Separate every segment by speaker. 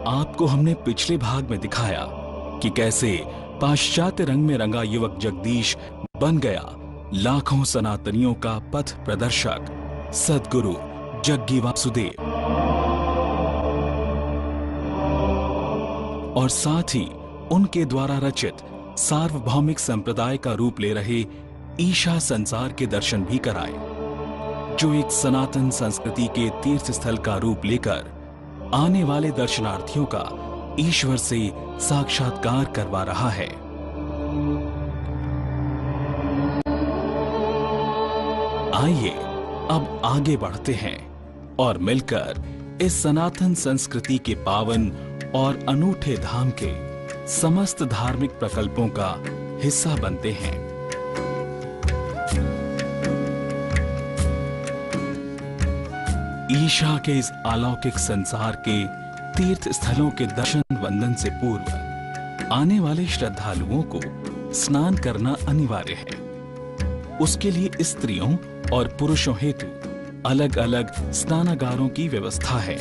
Speaker 1: आपको हमने पिछले भाग में दिखाया कि कैसे पाश्चात्य रंग में रंगा युवक जगदीश बन गया लाखों सनातनियों का पथ प्रदर्शक सद्गुरु जग्गी वासुदेव, और साथ ही उनके द्वारा रचित सार्वभौमिक संप्रदाय का रूप ले रहे ईशा संसार के दर्शन भी कराए, जो एक सनातन संस्कृति के तीर्थ स्थल का रूप लेकर आने वाले दर्शनार्थियों का ईश्वर से साक्षात्कार करवा रहा है। आइए अब आगे बढ़ते हैं और मिलकर इस सनातन संस्कृति के पावन और अनूठे धाम के समस्त धार्मिक प्रकल्पों का हिस्सा बनते हैं। ईशा के इस अलौकिक संसार के तीर्थ स्थलों के दर्शन वंदन से पूर्व आने वाले श्रद्धालुओं को स्नान करना अनिवार्य है। उसके लिए स्त्रियों और पुरुषों हेतु अलग अलग स्नानागारों की व्यवस्था है।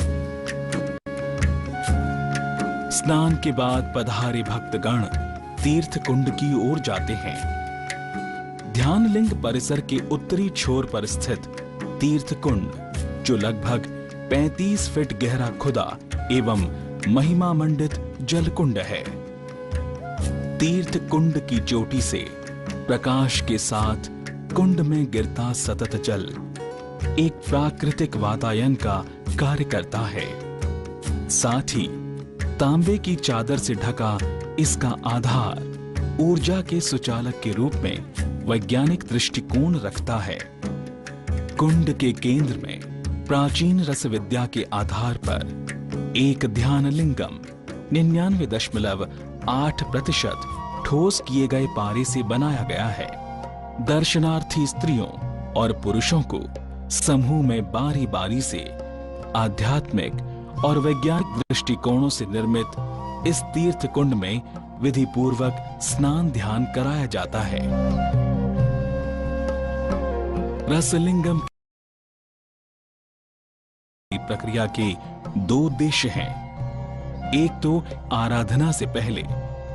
Speaker 1: स्नान के बाद पधारे भक्तगण तीर्थ कुंड की ओर जाते हैं। ध्यान लिंग परिसर के उत्तरी छोर पर स्थित तीर्थ कुंड, जो लगभग 35 फीट गहरा खुदा एवं महिमा मंडित जलकुंड है। तीर्थ कुंड की चोटी से प्रकाश के साथ कुंड में गिरता सतत जल एक प्राकृतिक वातायन का कार्य करता है। साथ ही तांबे की चादर से ढका इसका आधार ऊर्जा के सुचालक के रूप में वैज्ञानिक दृष्टिकोण रखता है। कुंड के केंद्र में प्राचीन रस विद्या के आधार पर एक ध्यान लिंगम 99.8% ठोस किए गए पारे से बनाया गया है। दर्शनार्थी स्त्रियों और पुरुषों को समूह में बारी बारी से आध्यात्मिक और वैज्ञानिक दृष्टिकोणों से निर्मित इस तीर्थ कुंड में विधि पूर्वक स्नान ध्यान कराया जाता है। रसलिंगम प्रक्रिया के दो उद्देश्य हैं। एक तो आराधना से पहले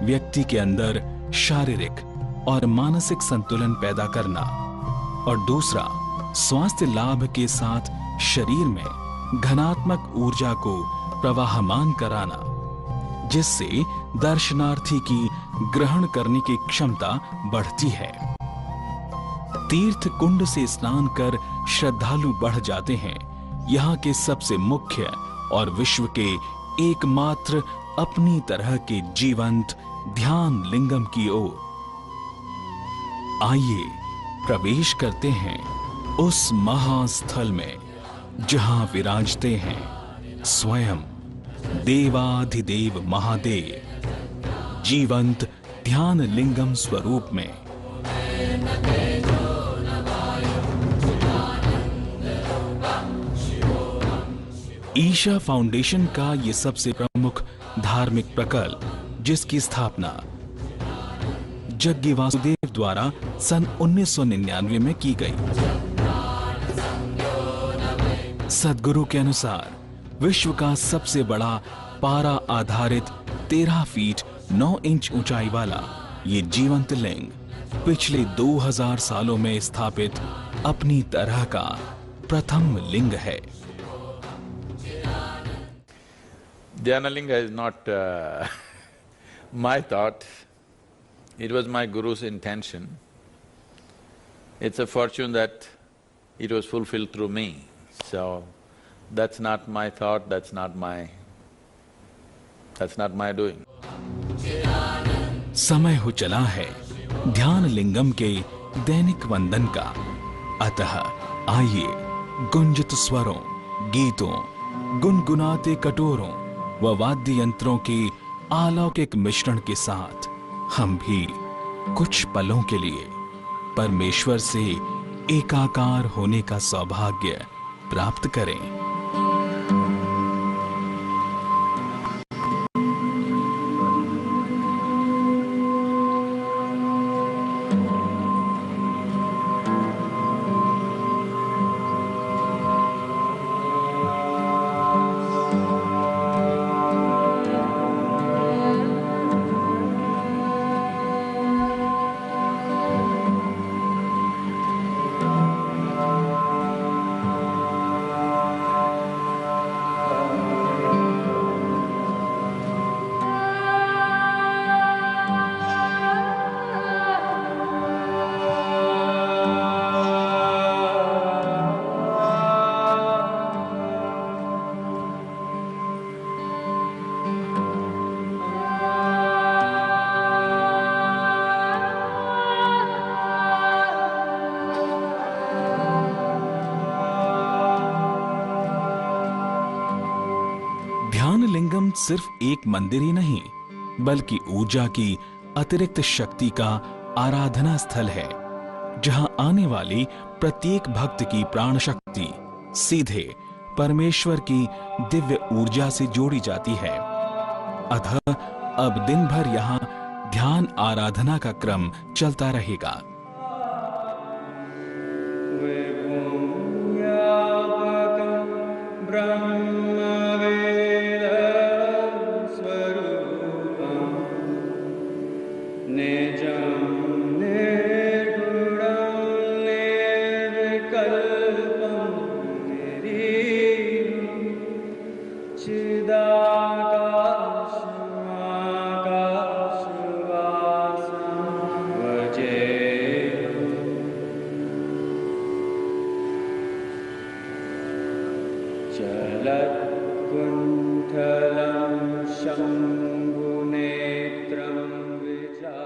Speaker 1: व्यक्ति के अंदर शारीरिक और मानसिक संतुलन पैदा करना, और दूसरा स्वास्थ्य लाभ के साथ शरीर में घनात्मक ऊर्जा को प्रवाहमान कराना, जिससे दर्शनार्थी की ग्रहण करने की क्षमता बढ़ती है। तीर्थ कुंड से स्नान कर श्रद्धालु बढ़ जाते हैं यहाँ के सबसे मुख्य और विश्व के एकमात्र अपनी तरह के जीवंत ध्यान लिंगम की ओर। आइए प्रवेश करते हैं उस महास्थल में जहां विराजते हैं स्वयं देवाधिदेव महादेव जीवंत ध्यान लिंगम स्वरूप में। ईशा फाउंडेशन का ये सबसे प्रमुख धार्मिक प्रकल्प, जिसकी स्थापना जग्गी वासुदेव द्वारा सन 1999 में की गई। सद्गुरु के अनुसार विश्व का सबसे बड़ा पारा आधारित 13 फीट 9 इंच ऊंचाई वाला ये जीवंत लिंग पिछले 2000 सालों में स्थापित अपनी तरह का प्रथम लिंग है।
Speaker 2: Dhyanalinga is not my thought, it was my guru's intention. It's a fortune that it was fulfilled through me, so that's not my thought, that's not my doing.
Speaker 1: समय हो चला है ध्यान लिंगम के दैनिक वंदन का, अतः आइए गुंजित स्वरों, गीतों, गुनगुनाते कटोरों व वाद्य यंत्रों के अलौकिक मिश्रण के साथ हम भी कुछ पलों के लिए परमेश्वर से एकाकार होने का सौभाग्य प्राप्त करें। ज्योतिर्लिंगम सिर्फ एक मंदिर ही नहीं, बल्कि ऊर्जा की अतिरिक्त शक्ति का आराधना स्थल है, जहां आने वाली प्रत्येक भक्त की प्राण शक्ति सीधे परमेश्वर की दिव्य ऊर्जा से जोड़ी जाती है। अतः अब दिन भर यहाँ ध्यान आराधना का क्रम चलता रहेगा।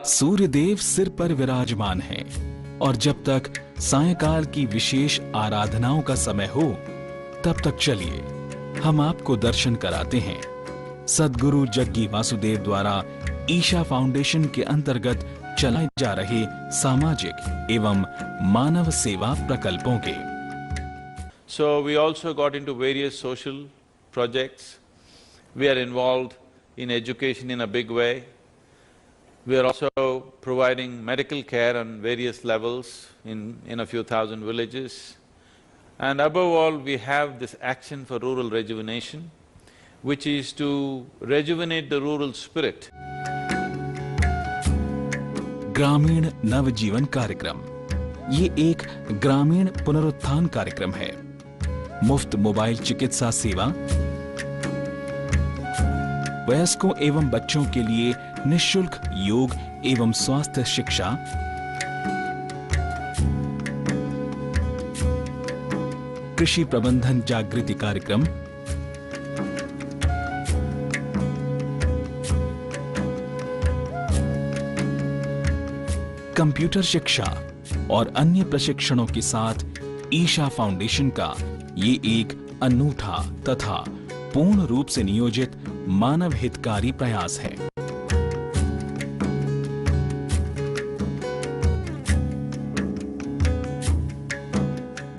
Speaker 1: सूर्यदेव सिर पर विराजमान हैं और जब तक सायंकाल की विशेष आराधनाओं का समय हो, तब तक चलिए हम आपको दर्शन कराते हैं सद्गुरु जग्गी वासुदेव द्वारा ईशा फाउंडेशन के अंतर्गत चलाए जा रहे सामाजिक एवं मानव सेवा प्रकल्पों के।
Speaker 2: So we also got into various social projects. We are involved in education in a big way. We are also providing medical care on various levels in a few thousand villages. And above all, we have this action for rural rejuvenation, which is to rejuvenate the rural spirit.
Speaker 1: ग्रामीण नवजीवन कार्यक्रम ये एक ग्रामीण पुनरुत्थान कार्यक्रम है। मुफ्त mobile चिकित्सा सेवा, वयस्कों एवं बच्चों के लिए निःशुल्क योग एवं स्वास्थ्य शिक्षा, कृषि प्रबंधन जागृति कार्यक्रम, कंप्यूटर शिक्षा और अन्य प्रशिक्षणों के साथ ईशा फाउंडेशन का ये एक अनूठा तथा पूर्ण रूप से नियोजित मानव हितकारी प्रयास है।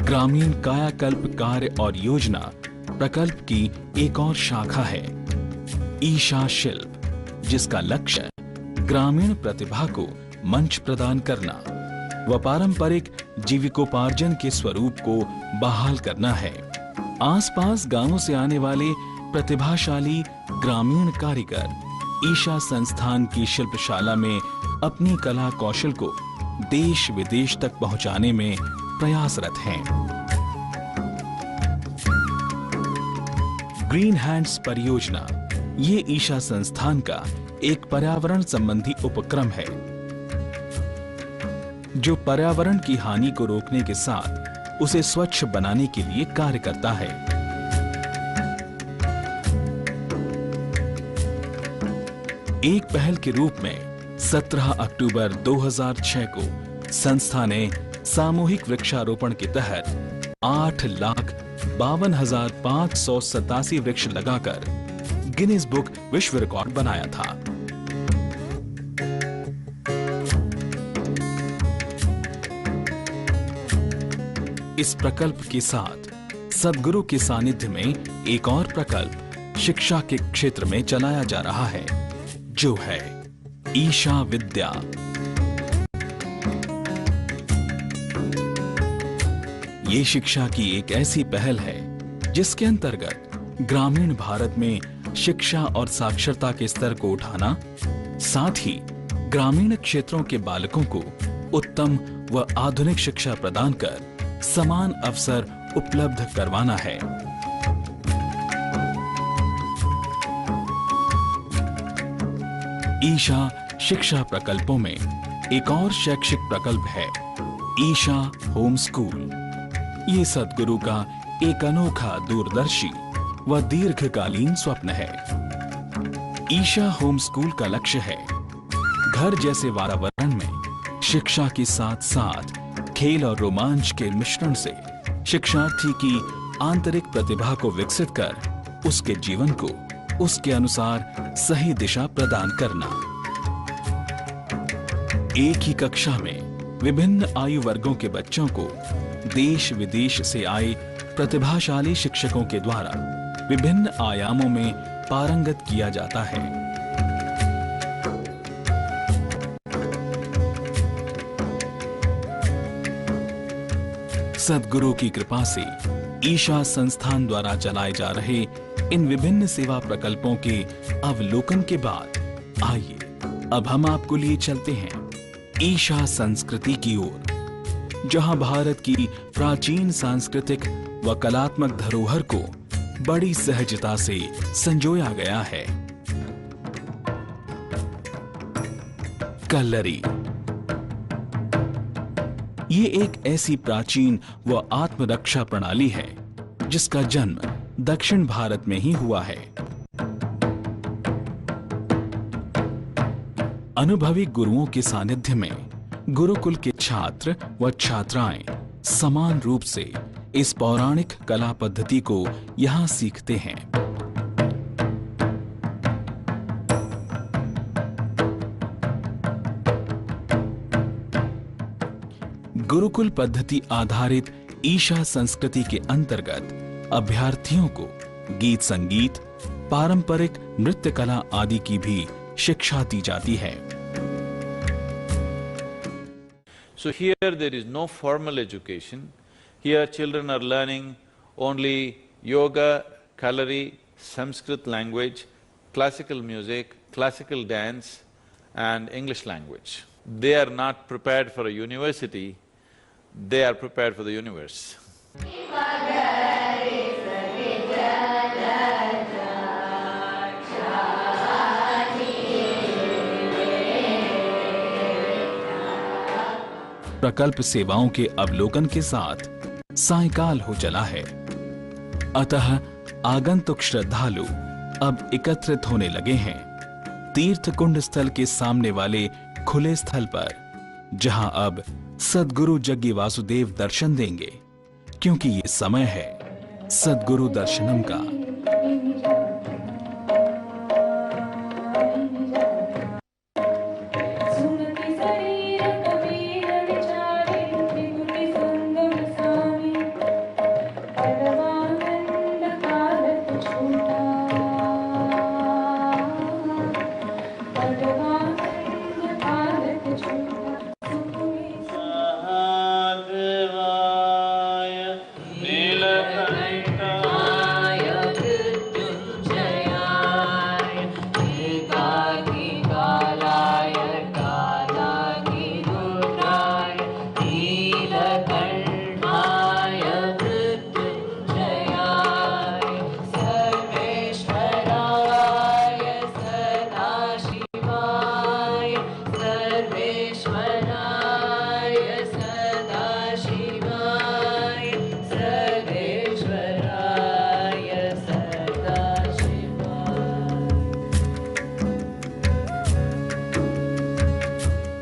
Speaker 1: ग्रामीण कायाकल्प कार्य और योजना प्रकल्प की एक और शाखा है ईशा शिल्प, जिसका लक्ष्य ग्रामीण प्रतिभा को मंच प्रदान करना व पारंपरिक जीविकोपार्जन के स्वरूप को बहाल करना है। आसपास गांवों से आने वाले प्रतिभाशाली ग्रामीण कारीगर ईशा संस्थान की शिल्पशाला में अपनी कला कौशल को देश विदेश तक पहुंचाने में प्रयासरत हैं। ग्रीन हैंड्स परियोजना ये ईशा संस्थान का एक पर्यावरण संबंधी उपक्रम है, जो पर्यावरण की हानि को रोकने के साथ उसे स्वच्छ बनाने के लिए कार्य करता है। एक पहल के रूप में 17 अक्टूबर 2006 को संस्था ने सामूहिक वृक्षारोपण के तहत 8,52,587 वृक्ष लगाकर गिनीज बुक विश्व रिकॉर्ड बनाया था। इस प्रकल्प के साथ सद्गुरु के सानिध्य में एक और प्रकल्प शिक्षा के क्षेत्र में चलाया जा रहा है, जो है ईशा विद्या। ये शिक्षा की एक ऐसी पहल है जिसके अंतर्गत ग्रामीण भारत में शिक्षा और साक्षरता के स्तर को उठाना, साथ ही ग्रामीण क्षेत्रों के बालकों को उत्तम व आधुनिक शिक्षा प्रदान कर समान अवसर उपलब्ध करवाना है। ईशा शिक्षा प्रकल्पों में एक और शैक्षिक प्रकल्प है ईशा होम स्कूल। ये सद्गुरु का एक अनोखा दूरदर्शी व दीर्घकालीन स्वप्न है। ईशा होम स्कूल का लक्ष्य है घर जैसे वातावरण में शिक्षा के साथ साथ खेल और रोमांच के मिश्रण से शिक्षार्थी की आंतरिक प्रतिभा को विकसित कर उसके जीवन को उसके अनुसार सही दिशा प्रदान करना। एक ही कक्षा में विभिन्न आयु वर्गों के बच्चों को देश विदेश से आए प्रतिभाशाली शिक्षकों के द्वारा विभिन्न आयामों में पारंगत किया जाता है। सद्गुरु की कृपा से ईशा संस्थान द्वारा चलाए जा रहे इन विभिन्न सेवा प्रकल्पों के अवलोकन के बाद आइए अब हम आपको लिए चलते हैं ईशा संस्कृति की ओर, जहां भारत की प्राचीन सांस्कृतिक व कलात्मक धरोहर को बड़ी सहजता से संजोया गया है। कल्लरी ये एक ऐसी प्राचीन व आत्मरक्षा प्रणाली है जिसका जन्म दक्षिण भारत में ही हुआ है। अनुभवी गुरुओं के सानिध्य में गुरुकुल के छात्र व छात्राएं समान रूप से इस पौराणिक कला पद्धति को यहां सीखते हैं। गुरुकुल पद्धति आधारित ईशा संस्कृति के अंतर्गत अभ्यर्थियों को गीत संगीत, पारंपरिक नृत्य कला आदि की भी शिक्षा दी जाती है।
Speaker 2: So here there is no formal education. Here children are learning only yoga, Kalari, Sanskrit language, classical music, classical dance and English language. They are not prepared for a university, they are prepared for the universe.
Speaker 1: प्रकल्प सेवाओं के अवलोकन के साथ सायंकाल हो चला है, अतः आगंतुक श्रद्धालु अब एकत्रित होने लगे हैं तीर्थ कुंड स्थल के सामने वाले खुले स्थल पर, जहां अब सद्गुरु जग्गी वासुदेव दर्शन देंगे, क्योंकि ये समय है सद्गुरु दर्शनम का।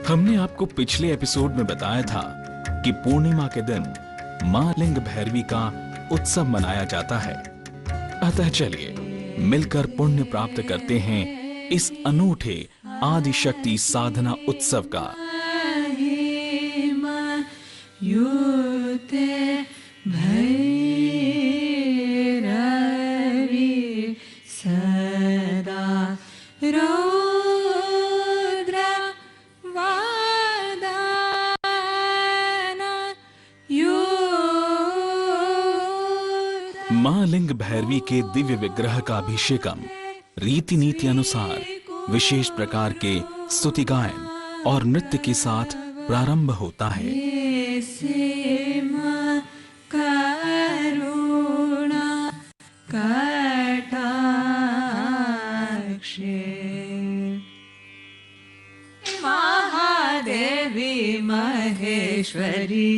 Speaker 1: हमने आपको पिछले एपिसोड में बताया था कि पूर्णिमा के दिन मां लिंग भैरवी का उत्सव मनाया जाता है। अतः चलिए मिलकर पुण्य प्राप्त करते हैं इस अनूठे आदि शक्ति साधना उत्सव का। मां लिंग भैरवी के दिव्य विग्रह का अभिषेकम रीति नीति अनुसार विशेष प्रकार के स्तुति गायन और नृत्य के साथ प्रारंभ होता है।
Speaker 3: महादेवी महेश्वरी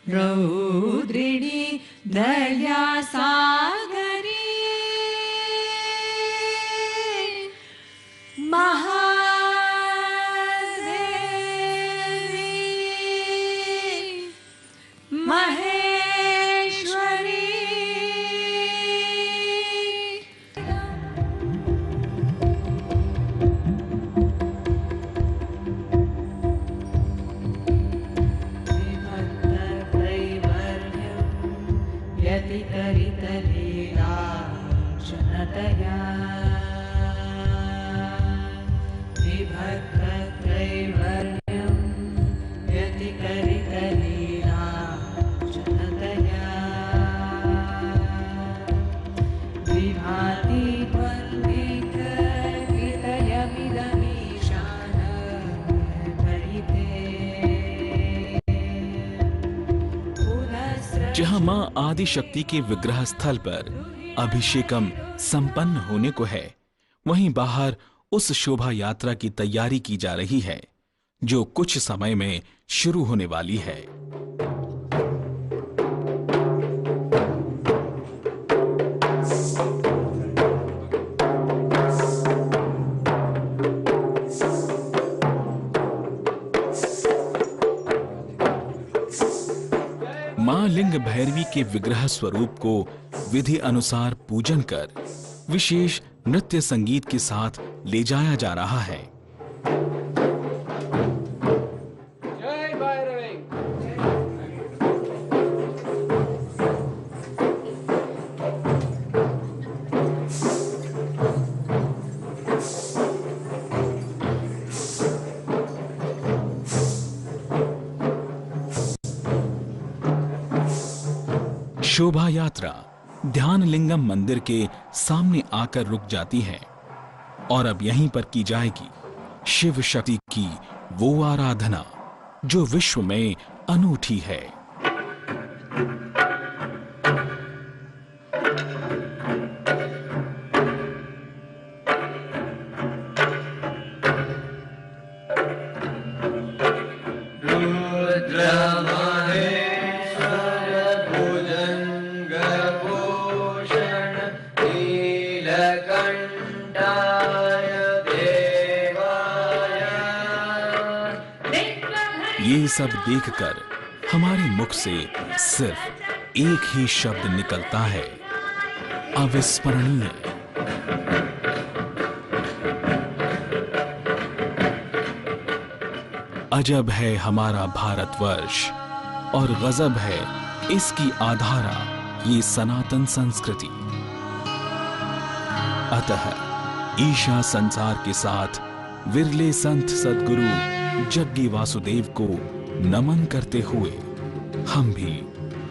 Speaker 3: रौद्रिणी दया सागरी महादेवी महेश्वरी।
Speaker 1: मां आदि शक्ति के विग्रह स्थल पर अभिषेकम संपन्न होने को है, वहीं बाहर उस शोभा यात्रा की तैयारी की जा रही है जो कुछ समय में शुरू होने वाली है। मां लिंग भैरवी के विग्रह स्वरूप को विधि अनुसार पूजन कर विशेष नृत्य संगीत के साथ ले जाया जा रहा है।
Speaker 2: जय भैरवी।
Speaker 1: शोभा यात्रा ध्यान लिंगम मंदिर के सामने आकर रुक जाती है और अब यहीं पर की जाएगी शिव शक्ति की वो आराधना जो विश्व में अनूठी है। ये सब देखकर हमारे मुख से सिर्फ एक ही शब्द निकलता है, अविस्मरणीय। अजब है हमारा भारतवर्ष और गजब है इसकी आधारा, ये सनातन संस्कृति। अतः ईशा संसार के साथ विरले संत सद्गुरु जग्गी वासुदेव को नमन करते हुए हम भी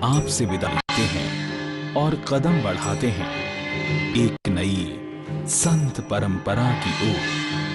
Speaker 1: आपसे विदा लेते हैं और कदम बढ़ाते हैं एक नई संत परंपरा की ओर।